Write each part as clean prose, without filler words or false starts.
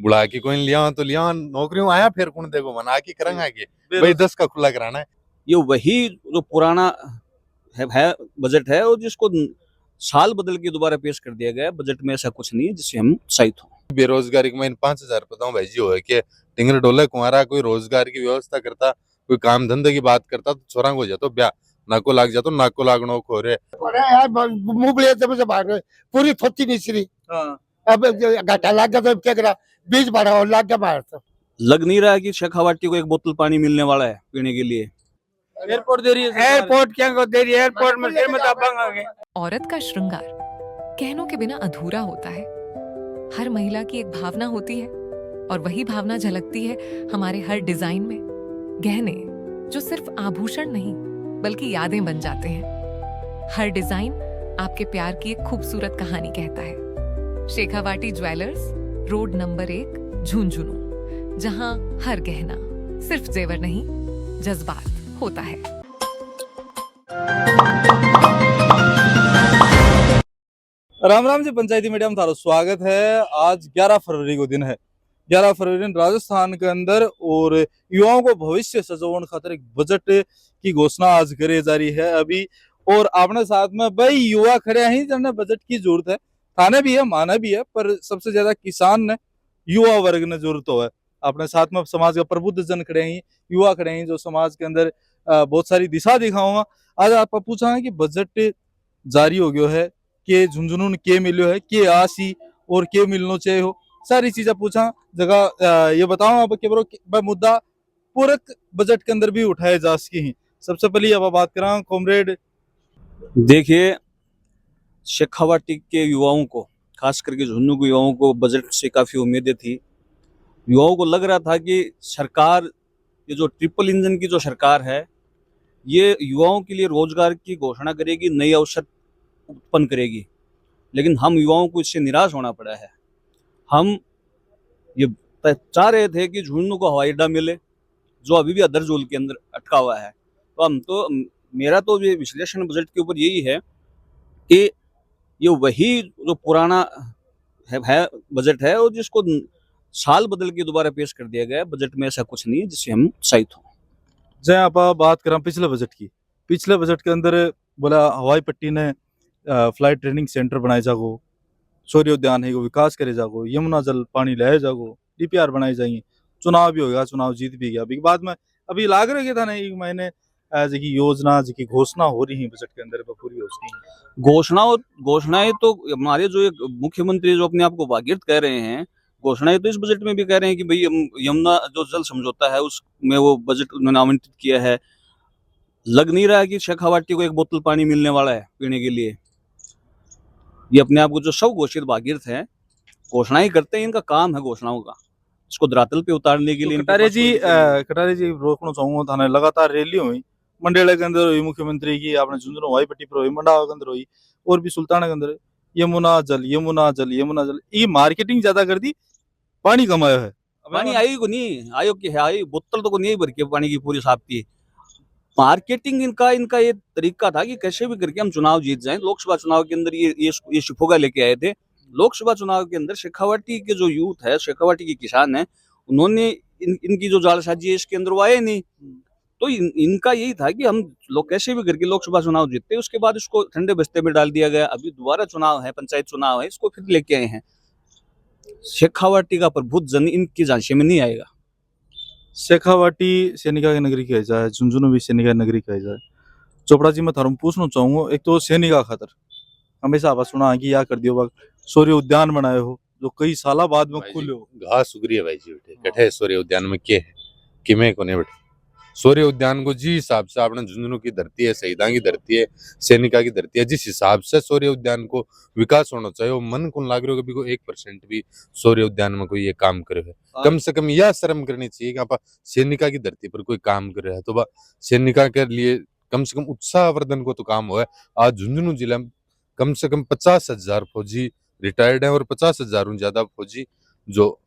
बुला के कोई लिया तो लिया नौकरियों आया फिर कौन देखो मना के करेंगे आगे भाई 10 का खुला कराना है। ये वही जो पुराना है बजट है और जिसको साल बदल के दोबारा पेश कर दिया गया है। बजट में ऐसा कुछ नहीं है जिससे हम उत्साहित हों। बेरोजगारी के मैंने 5,000 बताऊं भाई जी हो कि टिंगर डोले कुमारा कोई रोजगार की व्यवस्था करता कोई काम धंधे की बात करता तो छोरा हो जातो ब्याह नाको लाग जातो नाको लागनो खो रे यार मुंह बले जब से भाग पूरी थोती निचरी। अब घाटा लाग गया तो क्या करा बीज बढ़ा और लाग गया बाहर तो लग नहीं रहा है कि शेखावाटी को एक बोतल पानी मिलने वाला है पीने के लिए। एयरपोर्ट दे रही है, एयरपोर्ट क्या को दे रही है, एयरपोर्ट में सिर में दबंग आ गए। औरत का श्रृंगार कहनों के बिना अधूरा होता है। हर महिला की एक भावना होती है और वही भावना झलकती है हमारे हर डिजाइन में। गहने जो सिर्फ आभूषण नहीं बल्कि यादें बन जाते हैं। हर डिजाइन आपके प्यार की एक खूबसूरत कहानी कहता है। Shekhawati jewellers, road number 1, Jhunjhunu, जहां हर गहना सिर्फ जेवर नहीं जज्बात होता है। राम राम जी, पंचायती मीडिया में थारो स्वागत है। आज 11 फरवरी को दिन है। 11 फरवरी दिन राजस्थान के अंदर और युवाओं को भविष्य सजोवन खातर एक बजट की घोषणा आज करे जा रही है अभी। और अपने साथ में भाई युवा खड़े हैं जिन्हें बजट की जरूरत है। थाने भी है, माना भी है, पर सबसे ज्यादा किसान ने, युवा वर्ग ने जरूरत हो है। अपने साथ में समाज का प्रबुद्ध जन खड़े हैं, युवा खड़े हैं जो समाज के अंदर बहुत सारी दिशा दिखाऊंगा। आज आप पूछा है कि बजट जारी हो गयो है के झुंझुनू ने के मिलो है के आसी और के मिलनो चाहिए हो, सारी चीजें पूछा जगह ये बताऊं आप के मुद्दा पूरक बजट के अंदर भी उठाए जा सके हैं। सबसे पहले अब बात करा कॉमरेड। देखिए, शेखावाटी के युवाओं को, खास करके झुंझुनू के युवाओं को बजट से काफी उम्मीदें थी। युवाओं को लग रहा था कि सरकार, ये जो ट्रिपल इंजन की जो सरकार है, ये युवाओं के लिए रोजगार की घोषणा करेगी, नए अवसर उत्पन्न करेगी। लेकिन हम युवाओं को इससे निराश होना पड़ा है। हम ये चाह रहे थे कि झुंझुनू को हवाई अड्डा मिले, जो अभी भी अदर जोल के अंदर अटका हुआ है। तो मेरा तो ये विश्लेषण बजट के ऊपर यही है कि ये वही जो पुराना है बजट है और जिसको साल बदल के दोबारा पेश कर दिया गया है। बजट में ऐसा कुछ नहीं है जिससे हम उत्साहित हों। जय आप बात करें पिछले बजट की। पिछले बजट के अंदर बोला हवाई पट्टी ने फ्लाइट ट्रेनिंग सेंटर बनाए जागो, सूर्य उद्यान है वो विकास करे जागो, यमुना जल पानी लाए जागो, डीपीआर बनाए जाएंगे। चुनाव भी होगा, चुनाव जीत भी गया। अभी बाद में अभी लाग रहे था ना एक महीने जी योजना जी की घोषणा हो रही है बजट के अंदर पूरी हो रही घोषणाएं तो हमारे जो एक मुख्यमंत्री जो अपने आप को भागीरथ कह रहे हैं, घोषणाएं तो इस बजट में भी कह रहे हैं कि भाई यमुना जो जल समझौता है उसमें वो बजट उन्होंने आवंटित किया है। लग नहीं रहा है कि शेखावाटी को एक बोतल पानी मिलने वाला है पीने के लिए। ये अपने आप को जो सब घोषित भागीरथ है, घोषणाएं करते हैं, इनका काम है घोषणाओं का, इसको धरातल पे उतारने के लिए। कटारे जी रोकना चाहूंगा थाने लगातार रैली हुई, मंडेला के अंदर हुई मुख्यमंत्री की, आपने झुंझुनू हवाई पट्टी पर हुई, मंडावा के अंदर हुई, और भी सुल्ताना के अंदर। यमुना जल यमुना जल यमुना जल, ये मार्केटिंग ज्यादा कर दी, पानी कमाया है। पानी आई को नहीं आयोग की है, आई बोतल तो को नहीं भर के पानी की पूरी साफ की। मार्केटिंग इनका ये तरीका था कि कैसे भी करके हम चुनाव जीत जाएं। लोकसभा चुनाव के अंदर ये शिफोगा लेके आए थे। लोकसभा चुनाव के अंदर शेखावाटी के जो यूथ है, शेखावाटी के किसान है, उन्होंने इनकी जो जालसाजी है इसके अंदर वो आए नहीं। तो इनका यही था कि हम लोग कैसे भी करके लोकसभा चुनाव जीतते। उसके बाद इसको ठंडे बस्ते में डाल दिया गया। अभी दोबारा चुनाव है, पंचायत चुनाव है, इसको फिर लेके आए हैं। शेखावाटी का प्रबुद्ध जन इनकी झांसे में नहीं आएगा। शेखावाटी सैनिका की नगरी कही जाए, झुंझुनू भी सैनिका नगरी कही जाए। चोपड़ा जी मैं थारू पूछना चाहूंगा, एक तो सैनिका खातर हमेशा आप सुना कि या कर दियो सूर्य उद्यान बनाए हो जो कई साल बाद में खुले हो। घास उगरी है भाई जी बेटे कठे सूर्य उद्यान में के है कि मैं को नहीं बेटे सूर्य उद्यान को जी हिसाब से आपने झुंझुनू की धरती है, शहीदा की धरती है, सैनिका की धरती है, जिस हिसाब से सूर्य उद्यान को विकास होना चाहिए, वो मन को लाग रही हो कभी को 1% भी सूर्य उद्यान में कोई ये काम करे है। कम से कम यह शर्म करनी चाहिए कि आप सैनिका की धरती पर कोई काम कर रहे हैं तो सैनिका के लिए कम से कम उत्साहवर्धन को तो काम हुआ है। आज झुंझुनू जिला में कम से कम 50,000 फौजी रिटायर्ड है और 50,000 ज्यादा फौजी जो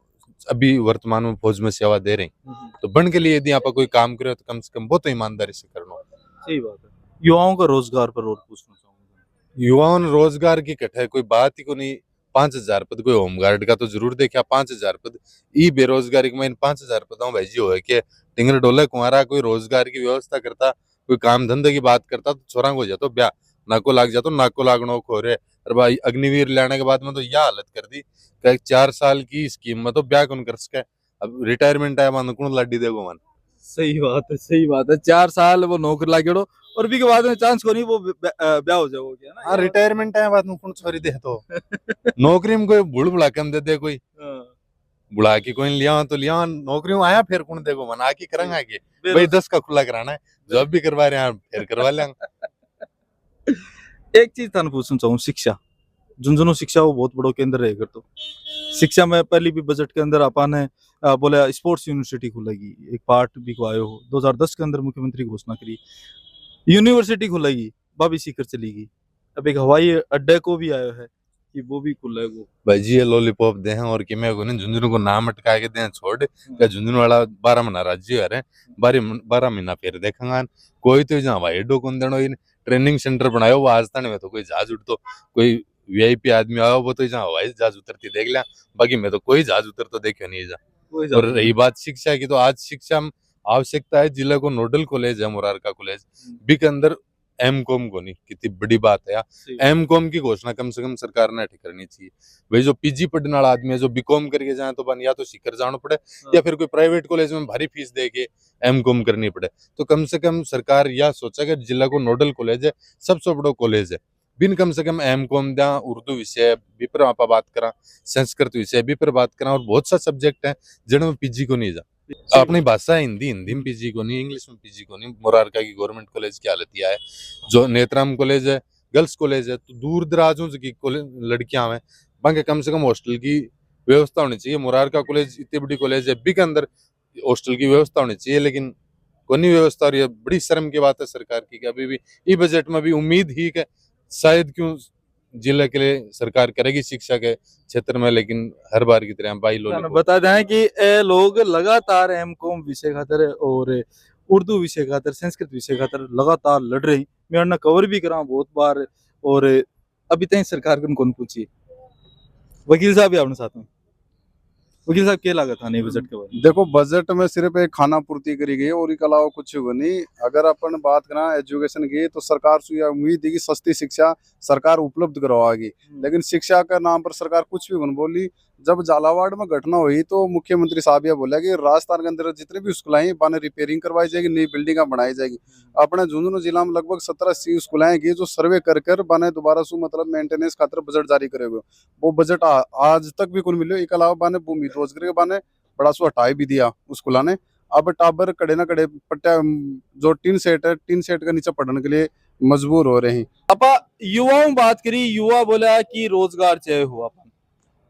अभी वर्तमान में फौज में सेवा दे रहे हैं। तो बन के लिए यदि आप कोई काम करे तो कम से कम बहुत ईमानदारी से करना। सही बात है। युवाओं का रोजगार पर और पूछना चाहूंगा। युवाओं ने रोजगार की कठे कोई बात ही को नहीं। 5,000 पद कोई होमगार्ड का तो जरूर देखा 5,000 पद ई बेरोजगारी में इन 5,000 पदों भाई जी हो के टिंगर डोले कुमारा कोई रोजगार की व्यवस्था करता कोई काम धंधे की बात करता तो छोरा को जातो ब्याह नाको लाग जातो नाको लागनो खो रहे और भाई अग्निवीर लेने के बाद में तो यह हालत कर दी कि 4 साल की स्कीम में तो ब्याह कौन कर सके अब रिटायरमेंट आया मान कौन लाडी देगो मन सही बात है, सही बात है। 4 साल वो नौकरी लागेड़ो और भी के बाद में चांस को नहीं वो ब्याह हो जाओ क्या ना। हाँ रिटायरमेंट आया बाद में कौन छोरी दे तो नौकरी में कोई बुड़ बुला के हम दे दे कोई बुला के कोई लिया तो लिया नौकरी में आया फिर कौन देखो मन आके करेंगे आगे भाई 10 का खुला कराना है जॉब भी करवा रहे हैं फिर करवा लेंगे। एक चीज थाने पूछना चाहूँ, शिक्षा झुंझुनू शिक्षा वो बहुत बड़ो केंद्र रहेगा तो शिक्षा में पहली भी बजट के अंदर अपन ने बोला स्पोर्ट्स यूनिवर्सिटी खुलेगी, एक पार्ट भी को आयो हो 2010 के अंदर मुख्यमंत्री घोषणा करी यूनिवर्सिटी खुलेगी बाबी सीकर चलेगी। अब एक हवाई अड्डे को भी आयो है कि वो भी खुलेगा भाई जी ये लॉलीपॉप दे हैं और कि मैं को झुंझुनू को नाम अटका के दे छोड़ क्या झुंझुनू वाला 12 महीना राज्य है 12 महीना फिर देखेंगे कोई तो जहाँ हवाई अड्डो कौन देनो ट्रेनिंग सेंटर बनायो वो आज तक में तो कोई जहाज उड़ तो कोई वीआईपी आदमी आयो वो तो जहाँ हवाई जहाज उतरती देख लिया बाकी मैं तो कोई जहाज उतर तो देखो नहीं जा। और रही बात शिक्षा की तो आज शिक्षा में आवश्यकता है जिले को नोडल कॉलेज है मुरारका कॉलेज बी के अंदर एमकॉम को नहीं कितनी बड़ी बात है यार एमकॉम की घोषणा कम से कम सरकार ने ठीक करनी चाहिए। भाई जो पीजी पढ़ने वाला आदमी है जो बीकॉम करके जाए तो बन या तो सीकर जाना पड़े या फिर कोई प्राइवेट कॉलेज में भारी फीस दे के एमकॉम करनी पड़े तो कम से कम सरकार यह सोचा कि जिला को नोडल कॉलेज है सबसे बड़ा कॉलेज है बिन कम से कम एमकॉम दिया उर्दू विषय भी पर आप बात करा संस्कृत विषय भी पर बात करा और बहुत सा सब्जेक्ट है जिनमें पीजी को नहीं जा अपनी भाषा हिंदी में पीजी को नहीं इंग्लिश में पीजी को नहीं। मुरारका की गवर्नमेंट कॉलेज की हालत यह है जो नेत्राम कॉलेज है गर्ल्स कॉलेज है तो दूर दराजों की लड़कियां हैं बाकी कम से कम हॉस्टल की व्यवस्था होनी चाहिए। मुरारका कॉलेज इतनी बड़ी कॉलेज है बी के अंदर हॉस्टल की व्यवस्था होनी चाहिए लेकिन कोई नहीं व्यवस्था और ये बड़ी शर्म की बात है सरकार की अभी भी ई बजट में भी उम्मीद ही है शायद क्यों जिले के लिए सरकार करेगी शिक्षा के क्षेत्र में लेकिन हर बार की तरह भाई लोग बता दें कि ए लोग लगातार एमकॉम विषय खातर और उर्दू विषय खातर संस्कृत विषय खातर लगातार लड़ रही मैं ना कवर भी करा बहुत बार और अभी तक सरकार को कौन पूछी वकील साहब भी अपने साथ में वकील साहब क्या लागत था नहीं बजट के बारे देखो बजट में सिर्फ एक खाना पूर्ति करी गई और इसके अलावा कुछ हुआ नहीं। अगर अपन बात करें एजुकेशन की तो सरकार से यह उम्मीद है कि सस्ती शिक्षा सरकार उपलब्ध करवाएगी लेकिन शिक्षा का नाम पर सरकार कुछ भी नहीं बोली। जब झालावाड़ में घटना हुई तो मुख्यमंत्री साहब यह बोला कि राजस्थान के अंदर जितने भी स्कूल हैं बाने रिपेयरिंग करवाई जाएगी नई बिल्डिंग बनाई जाएगी। अपने झुंझुनू जिला में लगभग 17-80 स्कूल हैं जो सर्वे कर बाने दोबारा सु मतलब मेंटेनेंस खातर बजट जारी करेगा वो बजट आज तक भी कौन मिले। इसके अलावा बाने भूमि रोजगार के बाने बड़ा सु हटाई भी दिया उस स्कूल ने। अब टाबर कड़े ना कड़े पट्टा जो टीन सेट है टीन सेट के नीचे पढ़ने के लिए मजबूर हो रहे हैं। अपा युवाओं बात करी युवा बोला कि रोजगार चाहिए हुआ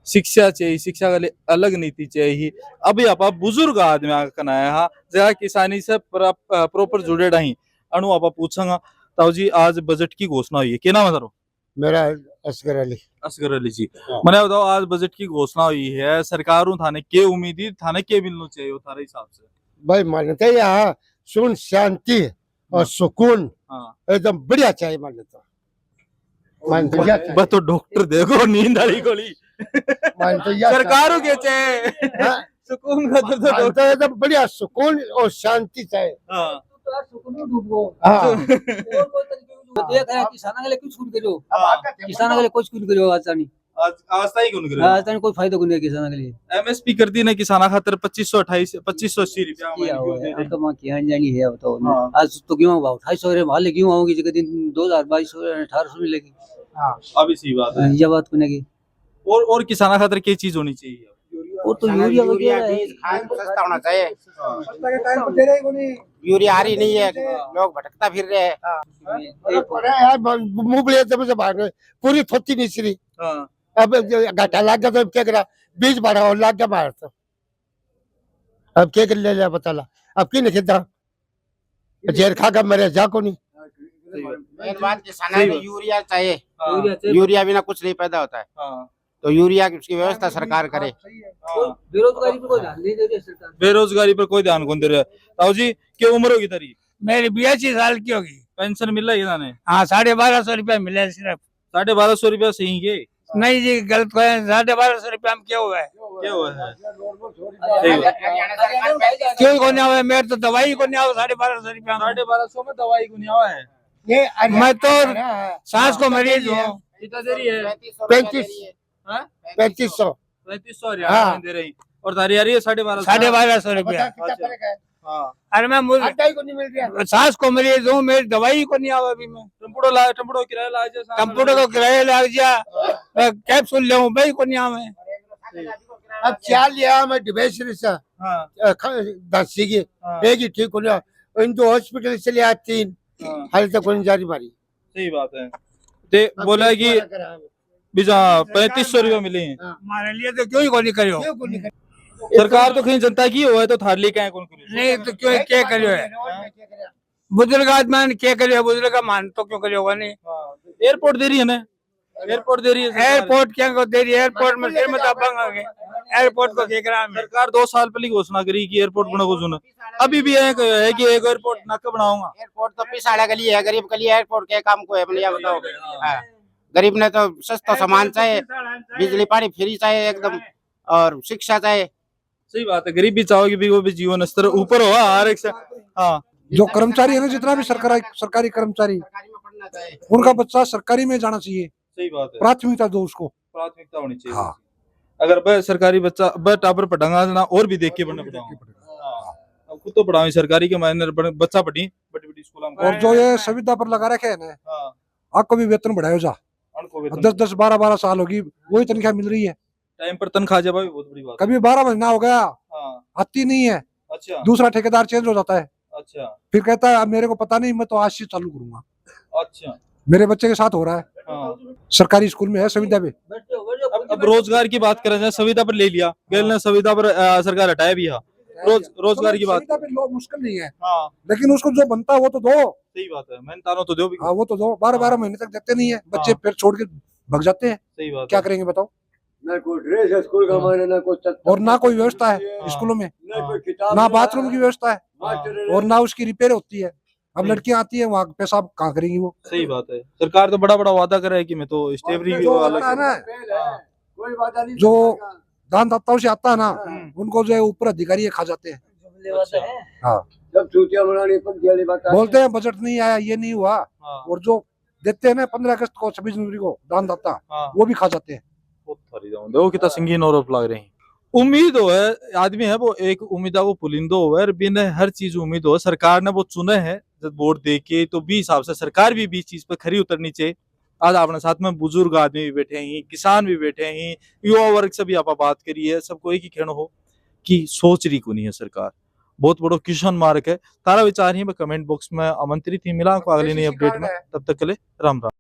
शिक्षा चाहिए शिक्षा के लिए अलग नीति चाहिए। अभी आप बुजुर्ग आदमी कनाया जरा किसानी से प्रॉपर जुड़े रही अनु आप पूछांगा ताऊ जी आज बजट की घोषणा हुई है क्या नाम है तारो? मेरा असगर अली। असगर अली जी मैंने बताओ आज बजट की घोषणा हुई है सरकारों थाने के उम्मीद थाने के मिलना चाहिए थारे हिसाब से भाई मान्यता यहाँ सुन शांति और सुकून एकदम बढ़िया चाहिए मान्यता बस तो डॉक्टर देखो नींद आ रही गोली सरकारों के चाहिए सुकून का एकदम बढ़िया सुकून और शांति चाहिए। किसाना के लिए कुछ करो किसाना के लिए कुछ करो आज कोई फायदा नहीं किसाना के लिए। एमएसपी कर दी ना किसाना खातर 2580 रुपया तो मां क्या जानी है बताओ आज तो गेहूं भाव 2800 माल गेहूं आओगी जगह दिन 2022 1800 मिलेगी। अभी सही बात है ये बात कोने की और किसाना खातर क्या चीज होनी चाहिए वो तो यूरिया वगैरह सस्ता होना चाहिए यूरिया आ रही नहीं है लोग भटकता फिर रहे हैं मुंह भाग रहे पूरी थोती निचरी अब घाटा लाग गया तो क्या करा बीज बढ़ा और लाग गया बाहर तो अब क्या कर ले पता ला अब की नहीं खिदा जेर खा का मेरे जा को नहीं मेन बात किसान को यूरिया चाहिए यूरिया बिना कुछ नहीं पैदा होता है तो यूरिया की व्यवस्था सरकार करे। बेरोजगारी पर कोई ध्यान नहीं दे रही सरकार बेरोजगारी पर कोई ध्यान कौन दे रहा है? ताऊ जी क्या उम्र होगी तारी? मेरी 82 साल की होगी। पेंशन मिल रही है? हाँ 1250 रुपया मिले सिर्फ 1250 रुपया सही है नहीं जी गलत को 1250 रुपया में क्या हुआ है क्या हुआ है सही बात क्यों को नहीं हुआ मेरे तो दवाई को नहीं आवा 1250 रुपया में 1250 में दवाई को नहीं आवा है मैं तो सांस को मरीज हूँ कितना देरी है 3500 3500 हाँ। दे रही और तारी आ रही है 1250 1250 रुपया हाँ अरे मैं को नहीं मिल रहा सांस को मरीज हूँ मेरी दवाई को नहीं आवा अभी मैं टम्पड़ो किराया ला जा कंप्यूटर को किराया लग जा मैं कैप्सूल ले भाई को नहीं आवे अब क्या लिया मैं डिस्पेंसरी से हाँ 10 की हाँ। एक ही ठीक हो गया इन दो हॉस्पिटल से लिया 3 हाँ, हाल तक कोई जारी मारी सही बात है ते बोला है कि बीजा 3500 रुपया मिले हैं हमारे लिए तो क्यों ही को नहीं करियो सरकार तो कहीं जनता की हो है तो थार लेके आए कौन करियो नहीं तो क्यों क्या करियो है बुजुर्ग आदमी क्या करियो बुजुर्ग मान तो क्यों करियो नहीं एयरपोर्ट दे रही है ना एयरपोर्ट दे रही है सरकार। एयरपोर्ट क्या को दे रही है एयरपोर्ट में फिर मत आगे एयरपोर्ट को देख रहा मैं सरकार 2 साल पहले घोषणा करी कि एयरपोर्ट बना को सुना अभी भी है कि एक एयरपोर्ट नक्का बनाऊंगा एयरपोर्ट तो पिछाड़ा गली है, गरीब के लिए एयरपोर्ट के काम को है भैया बताओ। हाँ। गरीब ने तो सस्ता सामान चाहिए, बिजली पानी फ्री चाहिए एकदम, और शिक्षा चाहिए। सही बात है गरीब भी चाहोगे भी वो भी जीवन स्तर ऊपर हो हर एक से हाँ जो कर्मचारी है ना, जितना भी सरकारी कर्मचारी, उनका बच्चा सरकारी में जाना चाहिए। सही बात है प्राथमिकता दो उसको। प्राथमिकता होनी चाहिए। हाँ। अगर ब सरकारी बच्चा ब टापर पढ़ांगा ना और भी देख के पढ़ना पड़ेगा। अब खुद तो पढ़ाओ सरकारी के मायने बच्चा पढ़ी बड़ी बड़ी स्कूल में। और जो ये संविदा पर लगा रखे है ना, आपको भी वेतन बढ़ायो जा। 10-10 12-12 साल होगी वही तनख्वाह मिल रही है। टाइम पर तनख्वाह जब भी बहुत बड़ी बात। कभी 12 महीना हो गया आती नहीं है। अच्छा दूसरा ठेकेदार चेंज हो जाता है। अच्छा फिर कहता है अब मेरे को पता नहीं, मैं तो आज से चालू करूंगा। अच्छा मेरे बच्चे के साथ हो रहा है। सरकारी स्कूल में है संविदा पे। अब रोजगार की बात करें, संविदा पर ले लिया गैल ने, संविदा पर सरकार हटाया भी है। रोजगार की बात मुश्किल नहीं है, लेकिन उसको जो बनता है वो तो दो। सही बात है, मेहनतानों तो दो भी। हाँ वो तो दो। 12-12 महीने तक देते नहीं है बच्चे, फिर छोड़ के भग जाते हैं। सही बात क्या करेंगे बताओ। ना कोई ड्रेस है स्कूल का माने, ना कोई और ना कोई व्यवस्था है स्कूलों में, ना बाथरूम की व्यवस्था है और ना उसकी रिपेयर होती है। अब लड़कियां आती है वहाँ पेशाब कहाँ करेंगी वो। सही बात है। सरकार तो बड़ा बड़ा वादा कर रहा है कि मैं तो स्टेबरी भी जो दानदाताओं से आता है ना, उनको जो है ऊपर अधिकारी खा जाते हैं। हाँ बोलते हैं बजट नहीं आया, ये नहीं हुआ, और जो देते हैं ना 15 अगस्त को 26 जनवरी को दानदाता, वो भी खा जाते हैं। देखो कितना संगीन आरोप लग रहे हैं। उम्मीद हो है आदमी है वो एक उम्मीदा को पुलिंदो हो है, बिन हर चीज उम्मीद हो। सरकार ने वो चुने है जब वोट दे के, तो भी हिसाब से सरकार भी चीज पर खरी उतरनी चाहिए। आज अपने साथ में बुजुर्ग आदमी भी बैठे हैं, किसान भी बैठे हैं, युवा वर्ग से भी आप बात करी है। सबको एक ही कहना हो कि सोच रही को नहीं है सरकार। बहुत बड़ो क्वेश्चन मार्क है। तारा विचार ही मैं कमेंट बॉक्स में आमंत्रित ही मिला अगली नई अपडेट में। तब तक के लिए राम राम।